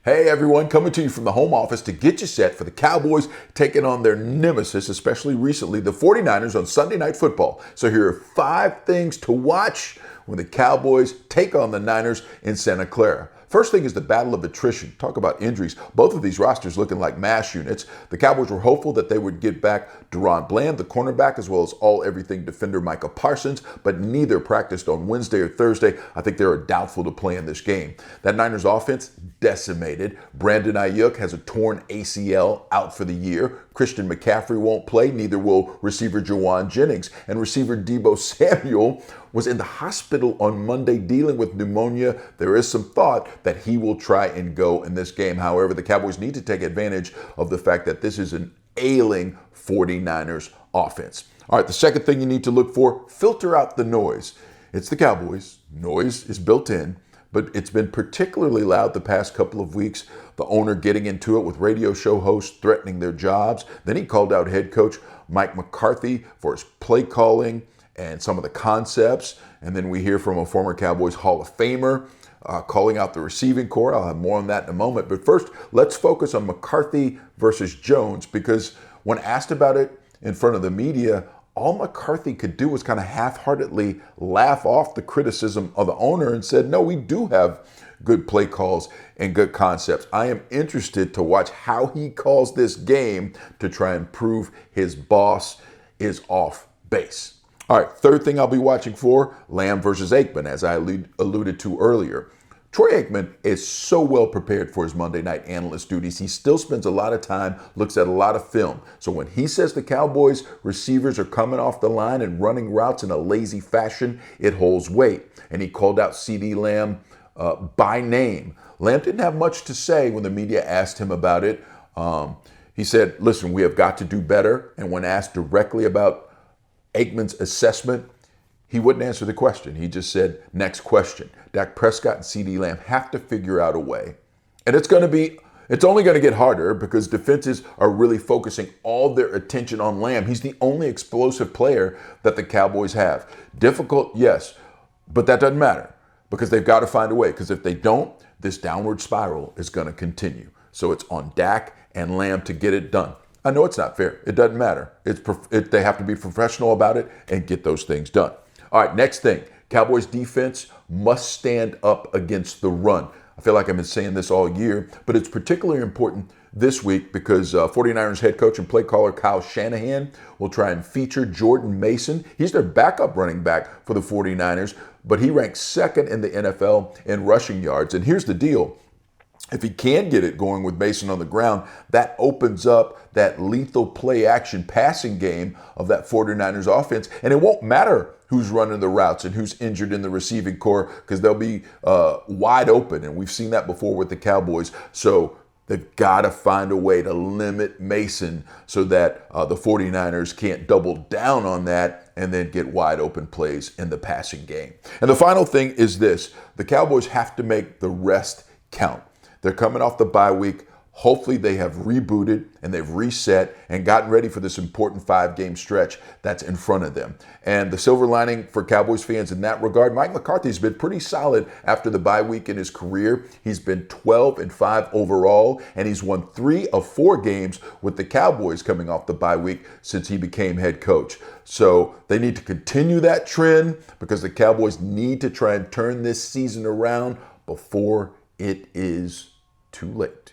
Hey everyone, coming to you from the home office to get you set for the Cowboys taking on their nemesis, especially recently, the 49ers on Sunday Night Football. So here are 5 things to watch when the Cowboys take on the Niners in Santa Clara. First thing is the battle of attrition. Talk about injuries. Both of these rosters looking like mass units. The Cowboys were hopeful that they would get back Trahan, the cornerback, as well as all-everything defender Micah Parsons, but neither practiced on Wednesday or Thursday. I think they are doubtful to play in this game. That Niners offense decimated. Brandon Ayuk has a torn ACL, out for the year. Christian McCaffrey won't play, neither will receiver Juwan Jennings. And receiver Deebo Samuel was in the hospital on Monday dealing with pneumonia. There is some thought that he will try and go in this game. However, the Cowboys need to take advantage of the fact that this is an ailing 49ers offense. All right, the second thing you need to look for, filter out the noise. It's the Cowboys. Noise is built in, but it's been particularly loud the past couple of weeks. The owner getting into it with radio show hosts threatening their jobs. Then he called out head coach Mike McCarthy for his play calling and some of the concepts. And then we hear from a former Cowboys Hall of Famer calling out the receiving corps. I'll have more on that in a moment. But first, let's focus on McCarthy versus Jones, because when asked about it in front of the media, all McCarthy could do was kind of half-heartedly laugh off the criticism of the owner and said, no, we do have good play calls and good concepts. I am interested to watch how he calls this game to try and prove his boss is off base. All right, third thing I'll be watching for, Lamb versus Aikman, as I alluded to earlier. Troy Aikman is so well prepared for his Monday night analyst duties. He still spends a lot of time, looks at a lot of film. So when he says the Cowboys receivers are coming off the line and running routes in a lazy fashion, it holds weight. And he called out CeeDee Lamb by name. Lamb didn't have much to say when the media asked him about it. He said, listen, we have got to do better. And when asked directly about Aikman's assessment, he wouldn't answer the question. He just said, next question. Dak Prescott and CeeDee Lamb have to figure out a way. And it's only going to get harder because defenses are really focusing all their attention on Lamb. He's the only explosive player that the Cowboys have. Difficult, yes, but that doesn't matter because they've got to find a way. Because if they don't, this downward spiral is going to continue. So it's on Dak and Lamb to get it done. I know it's not fair. It doesn't matter. They have to be professional about it and get those things done. All right, next thing. Cowboys defense must stand up against the run. I feel like I've been saying this all year, but it's particularly important this week because 49ers head coach and play caller Kyle Shanahan will try and feature Jordan Mason. He's their backup running back for the 49ers, but he ranks second in the NFL in rushing yards. And here's the deal. If he can get it going with Mason on the ground, that opens up that lethal play action passing game of that 49ers offense. And it won't matter who's running the routes and who's injured in the receiving corps because they'll be wide open. And we've seen that before with the Cowboys. So they've got to find a way to limit Mason so that the 49ers can't double down on that and then get wide open plays in the passing game. And the final thing is this. The Cowboys have to make the rest count. They're coming off the bye week. Hopefully they have rebooted and they've reset and gotten ready for this important 5-game stretch that's in front of them. And the silver lining for Cowboys fans in that regard, Mike McCarthy's been pretty solid after the bye week in his career. He's been 12-5 overall, and he's won 3 of 4 games with the Cowboys coming off the bye week since he became head coach. So they need to continue that trend because the Cowboys need to try and turn this season around before it is too late.